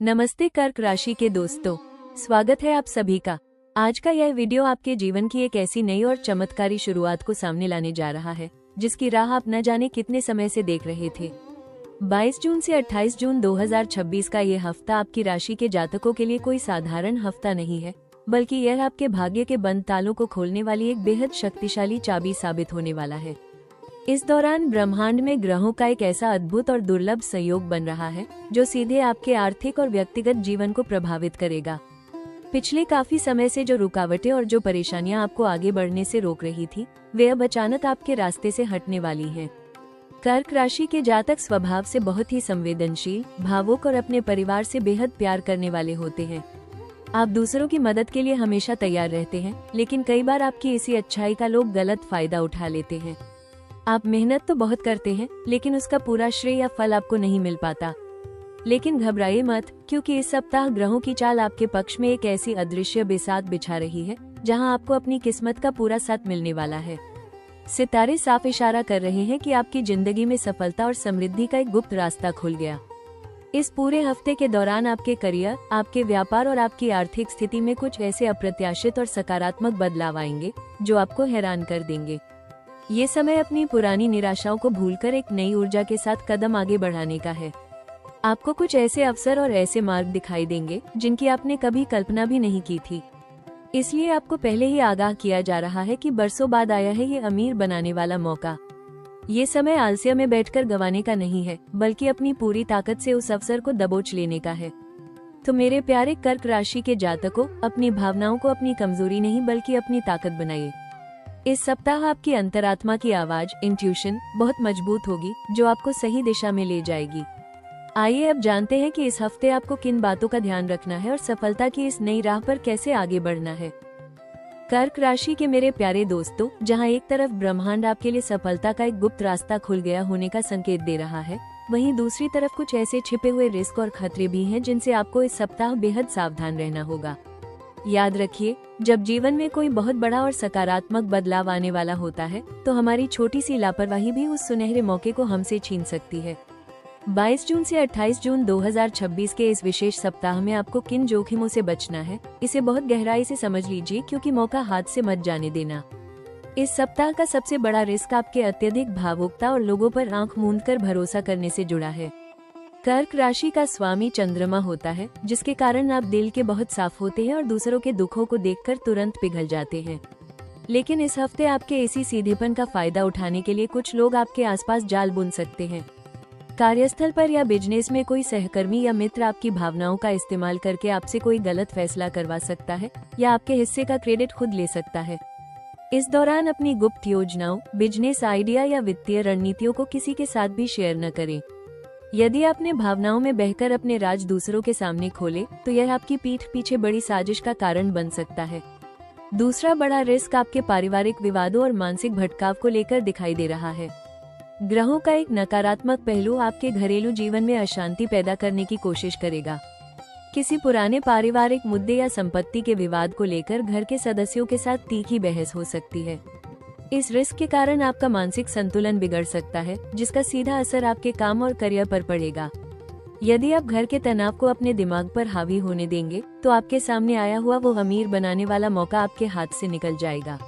नमस्ते कर्क राशि के दोस्तों, स्वागत है आप सभी का। आज का यह वीडियो आपके जीवन की एक ऐसी नई और चमत्कारी शुरुआत को सामने लाने जा रहा है जिसकी राह आप न जाने कितने समय से देख रहे थे। 22 जून से 28 जून 2026 का ये हफ्ता आपकी राशि के जातकों के लिए कोई साधारण हफ्ता नहीं है, बल्कि यह आपके भाग्य के बंद तालों को खोलने वाली एक बेहद शक्तिशाली चाबी साबित होने वाला है। इस दौरान ब्रह्मांड में ग्रहों का एक ऐसा अद्भुत और दुर्लभ संयोग बन रहा है जो सीधे आपके आर्थिक और व्यक्तिगत जीवन को प्रभावित करेगा। पिछले काफी समय से जो रुकावटें और जो परेशानियां आपको आगे बढ़ने से रोक रही थी, वे अब अचानक आपके रास्ते से हटने वाली हैं। कर्क राशि के जातक स्वभाव से बहुत ही संवेदनशील, भावुक और अपने परिवार से बेहद प्यार करने वाले होते हैं। आप दूसरों की मदद के लिए हमेशा तैयार रहते हैं, लेकिन कई बार आपकी इसी अच्छाई का लोग गलत फायदा उठा लेते हैं। आप मेहनत तो बहुत करते हैं, लेकिन उसका पूरा श्रेय या फल आपको नहीं मिल पाता। लेकिन घबराइए मत, क्योंकि इस सप्ताह ग्रहों की चाल आपके पक्ष में एक ऐसी अदृश्य बिसात बिछा रही है जहां आपको अपनी किस्मत का पूरा साथ मिलने वाला है। सितारे साफ इशारा कर रहे हैं कि आपकी जिंदगी में सफलता और समृद्धि का एक गुप्त रास्ता खुल गया। इस पूरे हफ्ते के दौरान आपके करियर, आपके व्यापार और आपकी आर्थिक स्थिति में कुछ ऐसे अप्रत्याशित और सकारात्मक बदलाव आएंगे जो आपको हैरान कर देंगे। ये समय अपनी पुरानी निराशाओं को भूलकर एक नई ऊर्जा के साथ कदम आगे बढ़ाने का है। आपको कुछ ऐसे अवसर और ऐसे मार्ग दिखाई देंगे जिनकी आपने कभी कल्पना भी नहीं की थी। इसलिए आपको पहले ही आगाह किया जा रहा है कि बरसों बाद आया है ये अमीर बनाने वाला मौका। ये समय आलस्य में बैठकर गंवाने का नहीं है, बल्कि अपनी पूरी ताकत से उस अवसर को दबोच लेने का है। तो मेरे प्यारे कर्क राशि के जातकों, अपनी भावनाओं को अपनी कमजोरी नहीं बल्कि अपनी ताकत बनाइए। इस सप्ताह आपकी अंतरात्मा की आवाज, इंट्यूशन बहुत मजबूत होगी जो आपको सही दिशा में ले जाएगी। आइए अब जानते हैं कि इस हफ्ते आपको किन बातों का ध्यान रखना है और सफलता की इस नई राह पर कैसे आगे बढ़ना है। कर्क राशि के मेरे प्यारे दोस्तों, जहां एक तरफ ब्रह्मांड आपके लिए सफलता का एक गुप्त रास्ता खुल गया होने का संकेत दे रहा है, वहीं दूसरी तरफ कुछ ऐसे छिपे हुए रिस्क और खतरे भी हैं जिनसे आपको इस सप्ताह बेहद सावधान रहना होगा। याद रखिए, जब जीवन में कोई बहुत बड़ा और सकारात्मक बदलाव आने वाला होता है, तो हमारी छोटी सी लापरवाही भी उस सुनहरे मौके को हमसे छीन सकती है। 22 जून से 28 जून 2026 के इस विशेष सप्ताह में आपको किन जोखिमों से बचना है, इसे बहुत गहराई से समझ लीजिए, क्योंकि मौका हाथ से मत जाने देना। इस सप्ताह का सबसे बड़ा रिस्क आपके अत्यधिक भावुकता और लोगों पर आंख मूंदकर भरोसा करने से जुड़ा है। कर्क राशि का स्वामी चंद्रमा होता है, जिसके कारण आप दिल के बहुत साफ होते हैं और दूसरों के दुखों को देखकर तुरंत पिघल जाते हैं। लेकिन इस हफ्ते आपके इसी सीधेपन का फायदा उठाने के लिए कुछ लोग आपके आसपास जाल बुन सकते हैं। कार्यस्थल पर या बिजनेस में कोई सहकर्मी या मित्र आपकी भावनाओं का इस्तेमाल करके आपसे कोई गलत फैसला करवा सकता है या आपके हिस्से का क्रेडिट खुद ले सकता है। इस दौरान अपनी गुप्त योजनाओं, बिजनेस आइडिया या वित्तीय रणनीतियों को किसी के साथ भी शेयर न करें। यदि आपने भावनाओं में बहकर अपने राज दूसरों के सामने खोले, तो यह आपकी पीठ पीछे बड़ी साजिश का कारण बन सकता है। दूसरा बड़ा रिस्क आपके पारिवारिक विवादों और मानसिक भटकाव को लेकर दिखाई दे रहा है। ग्रहों का एक नकारात्मक पहलू आपके घरेलू जीवन में अशांति पैदा करने की कोशिश करेगा। किसी पुराने पारिवारिक मुद्दे या संपत्ति के विवाद को लेकर घर के सदस्यों के साथ तीखी बहस हो सकती है। इस रिस्क के कारण आपका मानसिक संतुलन बिगड़ सकता है, जिसका सीधा असर आपके काम और करियर पर पड़ेगा। यदि आप घर के तनाव को अपने दिमाग पर हावी होने देंगे, तो आपके सामने आया हुआ वो अमीर बनाने वाला मौका आपके हाथ से निकल जाएगा।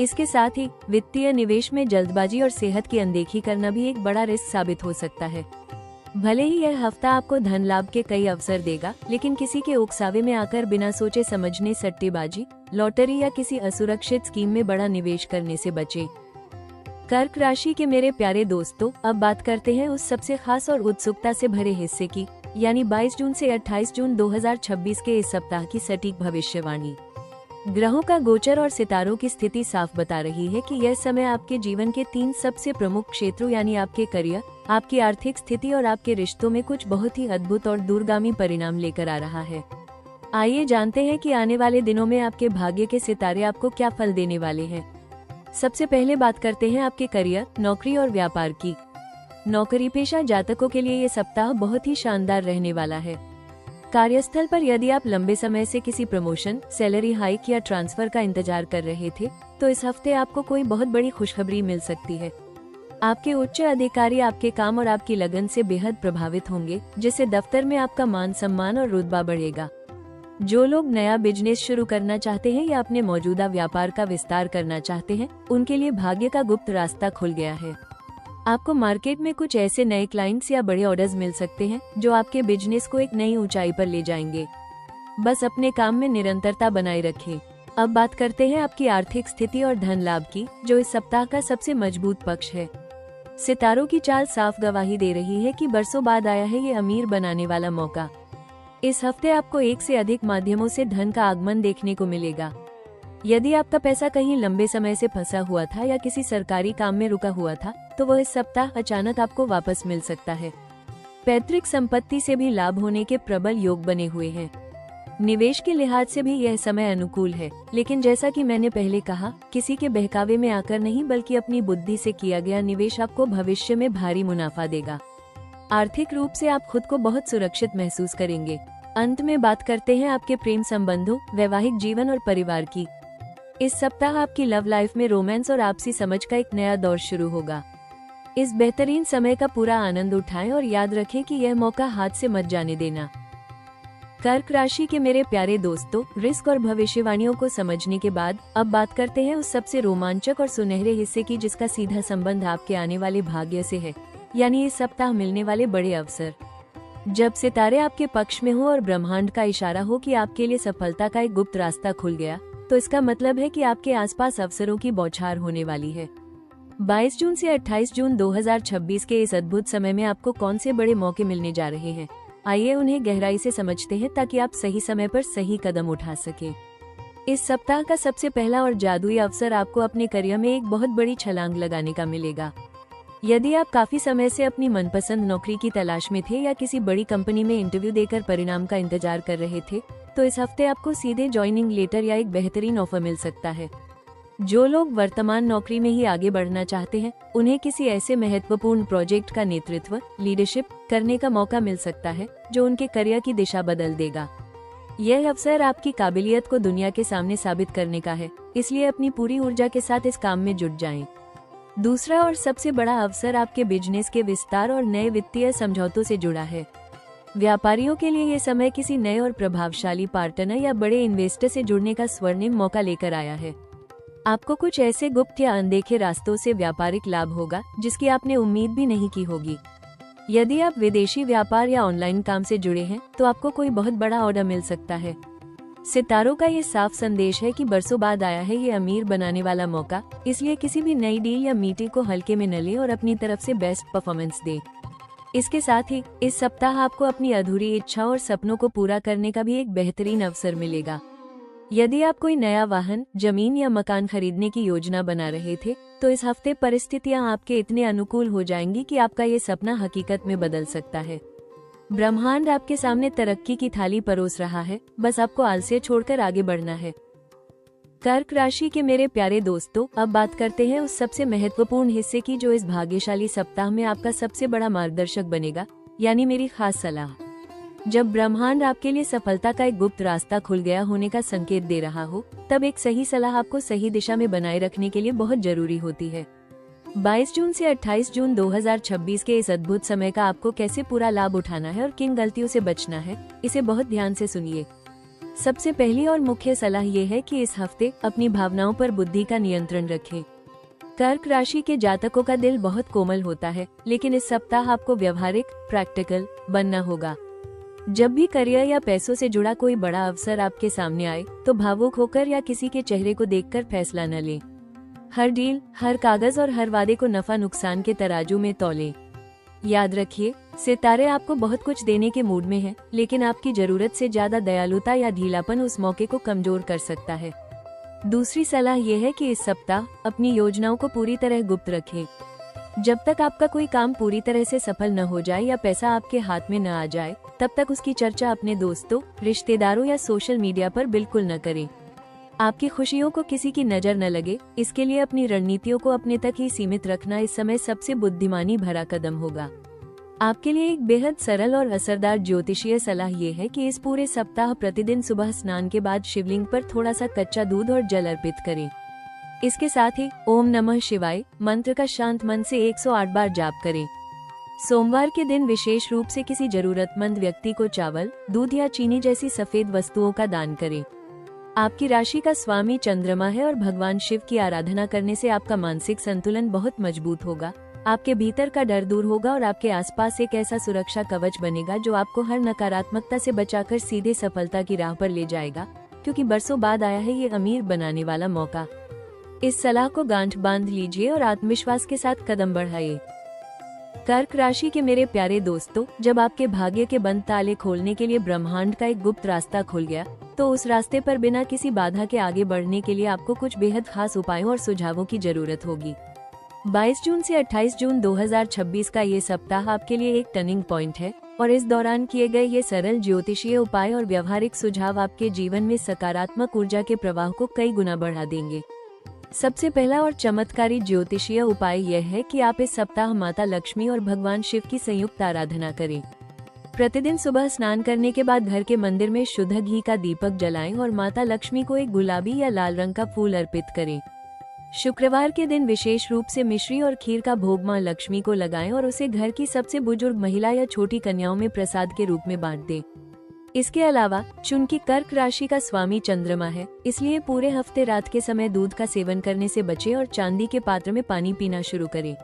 इसके साथ ही वित्तीय निवेश में जल्दबाजी और सेहत की अनदेखी करना भी एक बड़ा रिस्क साबित हो सकता है। भले ही यह हफ्ता आपको धन लाभ के कई अवसर देगा, लेकिन किसी के उकसावे में आकर बिना सोचे समझने सट्टेबाजी, लॉटरी या किसी असुरक्षित स्कीम में बड़ा निवेश करने से बचें। कर्क राशि के मेरे प्यारे दोस्तों, अब बात करते हैं उस सबसे खास और उत्सुकता से भरे हिस्से की, यानी 22 जून से 28 जून 2026 के इस सप्ताह की सटीक भविष्यवाणी। ग्रहों का गोचर और सितारों की स्थिति साफ बता रही है कि यह समय आपके जीवन के 3 सबसे प्रमुख क्षेत्रों यानी आपके करियर, आपकी आर्थिक स्थिति और आपके रिश्तों में कुछ बहुत ही अद्भुत और दूरगामी परिणाम लेकर आ रहा है। आइए जानते हैं कि आने वाले दिनों में आपके भाग्य के सितारे आपको क्या फल देने वाले हैं। सबसे पहले बात करते हैं आपके करियर, नौकरी और व्यापार की। नौकरी पेशा जातकों के लिए ये सप्ताह बहुत ही शानदार रहने वाला है। कार्यस्थल पर यदि आप लंबे समय से किसी प्रमोशन, सैलरी हाइक या ट्रांसफर का इंतजार कर रहे थे, तो इस हफ्ते आपको कोई बहुत बड़ी खुशखबरी मिल सकती है। आपके उच्च अधिकारी आपके काम और आपकी लगन से बेहद प्रभावित होंगे, जिससे दफ्तर में आपका मान सम्मान और रुतबा बढ़ेगा। जो लोग नया बिजनेस शुरू करना चाहते हैं या अपने मौजूदा व्यापार का विस्तार करना चाहते हैं, उनके लिए भाग्य का गुप्त रास्ता खुल गया है। आपको मार्केट में कुछ ऐसे नए क्लाइंट्स या बड़े ऑर्डर्स मिल सकते हैं जो आपके बिजनेस को एक नई ऊंचाई पर ले जाएंगे। बस अपने काम में निरंतरता बनाए रखें। अब बात करते हैं आपकी आर्थिक स्थिति और धन लाभ की, जो इस सप्ताह का सबसे मजबूत पक्ष है। सितारों की चाल साफ गवाही दे रही है कि बरसों बाद आया है ये अमीर बनाने वाला मौका। इस हफ्ते आपको एक से अधिक माध्यमों से धन का आगमन देखने को मिलेगा। यदि आपका पैसा कहीं लंबे समय से फंसा हुआ था या किसी सरकारी काम में रुका हुआ था, तो वह इस सप्ताह अचानक आपको वापस मिल सकता है। पैतृक संपत्ति से भी लाभ होने के प्रबल योग बने हुए हैं। निवेश के लिहाज से भी यह समय अनुकूल है, लेकिन जैसा कि मैंने पहले कहा, किसी के बहकावे में आकर नहीं बल्कि अपनी बुद्धि से किया गया निवेश आपको भविष्य में भारी मुनाफा देगा। आर्थिक रूप से आप खुद को बहुत सुरक्षित महसूस करेंगे। अंत में बात करते हैं आपके प्रेम संबंधों, वैवाहिक जीवन और परिवार की। इस सप्ताह आपकी लव लाइफ में रोमांस और आपसी समझ का एक नया दौर शुरू होगा। इस बेहतरीन समय का पूरा आनंद उठाएं और याद रखें कि यह मौका हाथ से मत जाने देना। कर्क राशि के मेरे प्यारे दोस्तों, रिस्क और भविष्यवाणियों को समझने के बाद अब बात करते हैं उस सबसे रोमांचक और सुनहरे हिस्से की जिसका सीधा संबंध आपके आने वाले भाग्य से है, यानी इस सप्ताह मिलने वाले बड़े अवसर। जब सितारे आपके पक्ष में हो और ब्रह्मांड का इशारा हो कि आपके लिए सफलता का एक गुप्त रास्ता खुल गया, तो इसका मतलब है कि आपके आसपास अवसरों की बौछार होने वाली है। 22 जून से 28 जून 2026 के इस अद्भुत समय में आपको कौन से बड़े मौके मिलने जा रहे हैं, आइए उन्हें गहराई से समझते हैं ताकि आप सही समय पर सही कदम उठा सकें। इस सप्ताह का सबसे पहला और जादुई अवसर आपको अपने करियर में एक बहुत बड़ी छलांग लगाने का मिलेगा। यदि आप काफी समय से अपनी मनपसंद नौकरी की तलाश में थे या किसी बड़ी कंपनी में इंटरव्यू देकर परिणाम का इंतजार कर रहे थे, तो इस हफ्ते आपको सीधे ज्वाइनिंग लेटर या एक बेहतरीन ऑफर मिल सकता है। जो लोग वर्तमान नौकरी में ही आगे बढ़ना चाहते हैं, उन्हें किसी ऐसे महत्वपूर्ण प्रोजेक्ट का नेतृत्व, लीडरशिप करने का मौका मिल सकता है जो उनके करियर की दिशा बदल देगा। यह अवसर आपकी काबिलियत को दुनिया के सामने साबित करने का है, इसलिए अपनी पूरी ऊर्जा के साथ इस काम में जुट जाएं। दूसरा और सबसे बड़ा अवसर आपके बिजनेस के विस्तार और नए वित्तीय समझौतों से जुड़ा है। व्यापारियों के लिए ये समय किसी नए और प्रभावशाली पार्टनर या बड़े इन्वेस्टर से जुड़ने का स्वर्णिम मौका लेकर आया है। आपको कुछ ऐसे गुप्त या अनदेखे रास्तों से व्यापारिक लाभ होगा जिसकी आपने उम्मीद भी नहीं की होगी। यदि आप विदेशी व्यापार या ऑनलाइन काम से जुड़े हैं, तो आपको कोई बहुत बड़ा ऑर्डर मिल सकता है। सितारों का ये साफ संदेश है कि बरसों बाद आया है ये अमीर बनाने वाला मौका, इसलिए किसी भी नई डील या मीटिंग को हल्के में न लें और अपनी तरफ से बेस्ट परफॉर्मेंस दें। इसके साथ ही इस सप्ताह आपको अपनी अधूरी इच्छाओं और सपनों को पूरा करने का भी एक बेहतरीन अवसर मिलेगा। यदि आप कोई नया वाहन, जमीन या मकान खरीदने की योजना बना रहे थे, तो इस हफ्ते परिस्थितियां आपके इतने अनुकूल हो जाएंगी कि आपका ये सपना हकीकत में बदल सकता है। ब्रह्मांड आपके सामने तरक्की की थाली परोस रहा है, बस आपको आलस्य छोड़कर आगे बढ़ना है। कर्क राशि के मेरे प्यारे दोस्तों, अब बात करते हैं उस सबसे महत्वपूर्ण हिस्से की जो इस भाग्यशाली सप्ताह में आपका सबसे बड़ा मार्गदर्शक बनेगा, यानी मेरी खास सलाह। जब ब्रह्मांड आपके लिए सफलता का एक गुप्त रास्ता खुल गया होने का संकेत दे रहा हो, तब एक सही सलाह आपको सही दिशा में बनाए रखने के लिए बहुत जरूरी होती है। 22 जून से 28 जून 2026 के इस अद्भुत समय का आपको कैसे पूरा लाभ उठाना है और किन गलतियों से बचना है, इसे बहुत ध्यान से सुनिए। सबसे पहली और मुख्य सलाह ये है कि इस हफ्ते अपनी भावनाओं पर बुद्धि का नियंत्रण रखें। कर्क राशि के जातकों का दिल बहुत कोमल होता है, लेकिन इस सप्ताह आपको व्यवहारिक, प्रैक्टिकल बनना होगा। जब भी करियर या पैसों से जुड़ा कोई बड़ा अवसर आपके सामने आए, तो भावुक होकर या किसी के चेहरे को देखकर फैसला न लें। हर डील, हर कागज और हर वादे को नफा नुकसान के तराजू में तौलें। याद रखिए, सितारे आपको बहुत कुछ देने के मूड में हैं, लेकिन आपकी जरूरत से ज्यादा दयालुता या ढीलापन उस मौके को कमजोर कर सकता है। दूसरी सलाह यह है कि इस सप्ताह अपनी योजनाओं को पूरी तरह गुप्त रखें। जब तक आपका कोई काम पूरी तरह से सफल न हो जाए या पैसा आपके हाथ में न आ जाए, तब तक उसकी चर्चा अपने दोस्तों, रिश्तेदारों या सोशल मीडिया पर बिल्कुल न करें। आपकी खुशियों को किसी की नजर न लगे, इसके लिए अपनी रणनीतियों को अपने तक ही सीमित रखना इस समय सबसे बुद्धिमानी भरा कदम होगा। आपके लिए एक बेहद सरल और असरदार ज्योतिषीय सलाह ये है कि इस पूरे सप्ताह प्रतिदिन सुबह स्नान के बाद शिवलिंग पर थोड़ा सा कच्चा दूध और जल अर्पित करें। इसके साथ ही ओम नमः शिवाय मंत्र का शांत मन से 108 बार जाप करें। सोमवार के दिन विशेष रूप से किसी जरूरतमंद व्यक्ति को चावल, दूध या चीनी जैसी सफेद वस्तुओं का दान करें। आपकी राशि का स्वामी चंद्रमा है और भगवान शिव की आराधना करने से आपका मानसिक संतुलन बहुत मजबूत होगा। आपके भीतर का डर दूर होगा और आपके आसपास एक ऐसा सुरक्षा कवच बनेगा जो आपको हर नकारात्मकता से बचाकर सीधे सफलता की राह पर ले जाएगा, क्योंकि बरसों बाद आया है ये अमीर बनाने वाला मौका। इस सलाह को गांठ बांध लीजिए और आत्मविश्वास के साथ कदम बढ़ाइए। कर्क राशि के मेरे प्यारे दोस्तों, जब आपके भाग्य के बंद ताले खोलने के लिए ब्रह्मांड का एक गुप्त रास्ता खुल गया, तो उस रास्ते पर बिना किसी बाधा के आगे बढ़ने के लिए आपको कुछ बेहद खास उपायों और सुझावों की जरूरत होगी। 22 जून से 28 जून 2026 का ये सप्ताह आपके लिए एक टर्निंग पॉइंट है और इस दौरान किए गए ये सरल ज्योतिषीय उपाय और व्यवहारिक सुझाव आपके जीवन में सकारात्मक ऊर्जा के प्रवाह को कई गुना बढ़ा देंगे। सबसे पहला और चमत्कारी ज्योतिषीय उपाय यह है कि आप इस सप्ताह माता लक्ष्मी और भगवान शिव की संयुक्त आराधना करें। प्रतिदिन सुबह स्नान करने के बाद घर के मंदिर में शुद्ध घी का दीपक जलाएं और माता लक्ष्मी को एक गुलाबी या लाल रंग का फूल अर्पित करें। शुक्रवार के दिन विशेष रूप से मिश्री और खीर का भोग मां लक्ष्मी को लगाएं और उसे घर की सबसे बुजुर्ग महिला या छोटी कन्याओं में प्रसाद के रूप में बांट दें। इसके अलावा चूंकि कर्क राशि का स्वामी चंद्रमा है, इसलिए पूरे हफ्ते रात के समय दूध का सेवन करने से बचें और चांदी के पात्र में पानी पीना शुरू करें।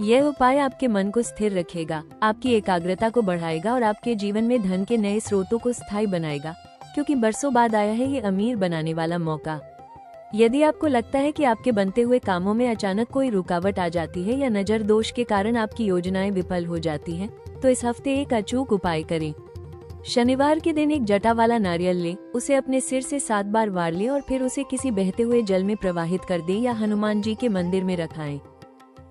यह उपाय आपके मन को स्थिर रखेगा, आपकी एकाग्रता को बढ़ाएगा और आपके जीवन में धन के नए स्रोतों को स्थायी बनाएगा, क्योंकि बरसों बाद आया है ये अमीर बनाने वाला मौका। यदि आपको लगता है कि आपके बनते हुए कामों में अचानक कोई रुकावट आ जाती है या नजर दोष के कारण आपकी योजनाएं विफल हो जाती हैं, तो इस हफ्ते एक अचूक उपाय करें। शनिवार के दिन एक जटा वाला नारियल लें, उसे अपने सिर से 7 बार वार लें और फिर उसे किसी बहते हुए जल में प्रवाहित कर दें या हनुमान जी के मंदिर में रखाएं।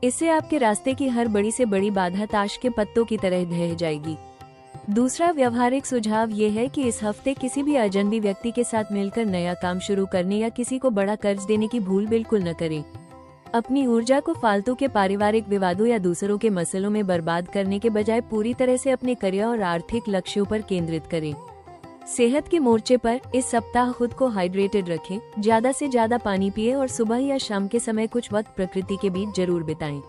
इससे आपके रास्ते की हर बड़ी से बड़ी बाधा ताश के पत्तों की तरह ढह जाएगी। दूसरा व्यवहारिक सुझाव ये है कि इस हफ्ते किसी भी अजनबी व्यक्ति के साथ मिलकर नया काम शुरू करने या किसी को बड़ा कर्ज देने की भूल बिल्कुल न करें। अपनी ऊर्जा को फालतू के पारिवारिक विवादों या दूसरों के मसलों में बर्बाद करने के बजाय पूरी तरह से अपने करियर और आर्थिक लक्ष्यों पर केंद्रित करें। सेहत के मोर्चे पर इस सप्ताह खुद को हाइड्रेटेड रखें, ज्यादा से ज्यादा पानी पिए और सुबह या शाम के समय कुछ वक्त प्रकृति के बीच जरूर बिताएं।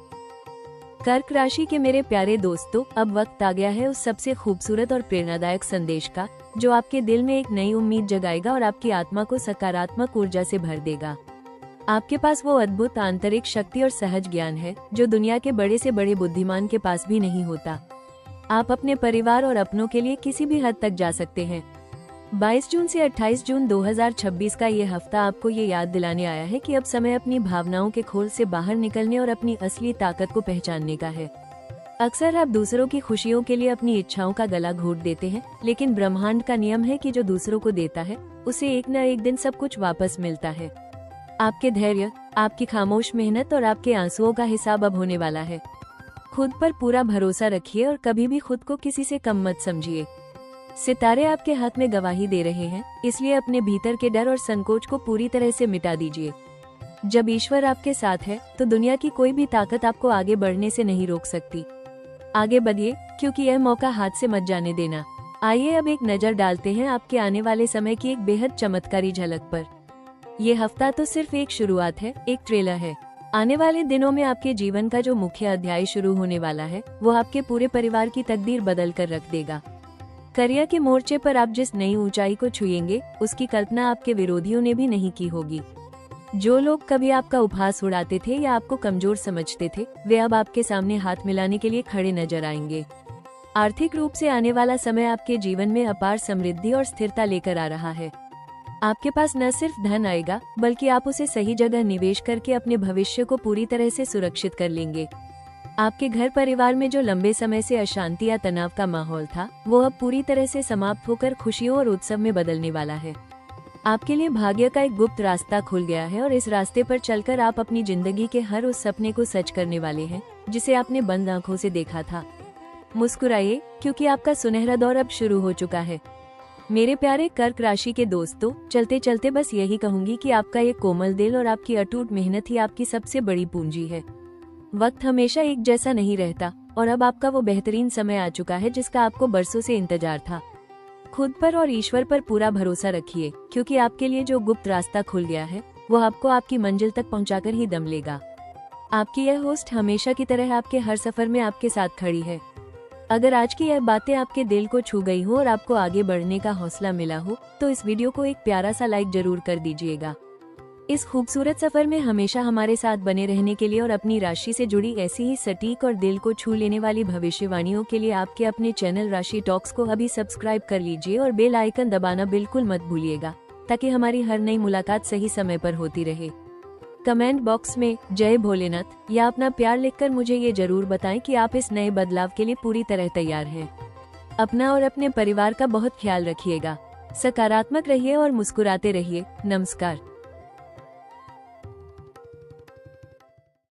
कर्क राशि के मेरे प्यारे दोस्तों, अब वक्त आ गया है उस सबसे खूबसूरत और प्रेरणादायक संदेश का, जो आपके दिल में एक नई उम्मीद जगाएगा और आपकी आत्मा को सकारात्मक ऊर्जा से भर देगा। आपके पास वो अद्भुत आंतरिक शक्ति और सहज ज्ञान है जो दुनिया के बड़े से बड़े बुद्धिमान के पास भी नहीं होता। आप अपने परिवार और अपनों के लिए किसी भी हद तक जा सकते हैं। 22 जून से 28 जून 2026 का ये हफ्ता आपको ये याद दिलाने आया है कि अब समय अपनी भावनाओं के खोल से बाहर निकलने और अपनी असली ताकत को पहचानने का है। अक्सर आप दूसरों की खुशियों के लिए अपनी इच्छाओं का गला घोट देते हैं, लेकिन ब्रह्मांड का नियम है कि जो दूसरों को देता है उसे एक न एक दिन सब कुछ वापस मिलता है। आपके धैर्य, आपकी खामोश मेहनत और आपके आंसुओं का हिसाब अब होने वाला है। खुद पर पूरा भरोसा रखिए और कभी भी खुद को किसी से कम मत समझिए। सितारे आपके हाथ में गवाही दे रहे हैं, इसलिए अपने भीतर के डर और संकोच को पूरी तरह से मिटा दीजिए। जब ईश्वर आपके साथ है तो दुनिया की कोई भी ताकत आपको आगे बढ़ने से नहीं रोक सकती। आगे बढ़िए, क्योंकि यह मौका हाथ से मत जाने देना। आइए अब एक नजर डालते हैं आपके आने वाले समय की एक बेहद चमत्कारी झलक पर। ये हफ्ता तो सिर्फ एक शुरुआत है, एक ट्रेलर है। आने वाले दिनों में आपके जीवन का जो मुख्य अध्याय शुरू होने वाला है, वो आपके पूरे परिवार की तकदीर बदल कर रख देगा। करियर के मोर्चे पर आप जिस नई ऊंचाई को छुएंगे, उसकी कल्पना आपके विरोधियों ने भी नहीं की होगी। जो लोग कभी आपका उपहास उड़ाते थे या आपको कमजोर समझते थे, वे अब आपके सामने हाथ मिलाने के लिए खड़े नजर आएंगे। आर्थिक रूप से आने वाला समय आपके जीवन में अपार समृद्धि और स्थिरता लेकर आ रहा है। आपके पास न सिर्फ धन आएगा, बल्कि आप उसे सही जगह निवेश करके अपने भविष्य को पूरी तरह से सुरक्षित कर लेंगे। आपके घर परिवार में जो लंबे समय से अशांति या तनाव का माहौल था, वो अब पूरी तरह से समाप्त होकर खुशियों और उत्सव में बदलने वाला है। आपके लिए भाग्य का एक गुप्त रास्ता खुल गया है और इस रास्ते पर चलकर आप अपनी जिंदगी के हर उस सपने को सच करने वाले हैं जिसे आपने बंद आंखों से देखा था। मुस्कुराइए, क्योंकि आपका सुनहरा दौर अब शुरू हो चुका है। मेरे प्यारे कर्क राशि के दोस्तों, चलते चलते बस यही कहूंगी कि आपका ये कोमल दिल और आपकी अटूट मेहनत ही आपकी सबसे बड़ी पूंजी है। वक्त हमेशा एक जैसा नहीं रहता और अब आपका वो बेहतरीन समय आ चुका है जिसका आपको बरसों से इंतजार था। खुद पर और ईश्वर पर पूरा भरोसा रखिए, क्योंकि आपके लिए जो गुप्त रास्ता खुल गया है वो आपको आपकी मंजिल तक पहुंचाकर ही दम लेगा। आपकी यह होस्ट हमेशा की तरह आपके हर सफर में आपके साथ खड़ी है। अगर आज की यह बातें आपके दिल को छू गई हो और आपको आगे बढ़ने का हौसला मिला हो तो इस वीडियो को एक प्यारा सा लाइक जरूर कर दीजिएगा। इस खूबसूरत सफर में हमेशा हमारे साथ बने रहने के लिए और अपनी राशि से जुड़ी ऐसी ही सटीक और दिल को छू लेने वाली भविष्यवाणियों के लिए आपके अपने चैनल राशि टॉक्स को अभी सब्सक्राइब कर लीजिए और बेल आइकन दबाना बिल्कुल मत भूलिएगा, ताकि हमारी हर नई मुलाकात सही समय पर होती रहे। कमेंट बॉक्स में जय भोलेनाथ या अपना प्यार लिखकर मुझे ये जरूर बताएं कि आप इस नए बदलाव के लिए पूरी तरह तैयार हैं। अपना और अपने परिवार का बहुत ख्याल रखिएगा। सकारात्मक रहिए और मुस्कुराते रहिए। नमस्कार।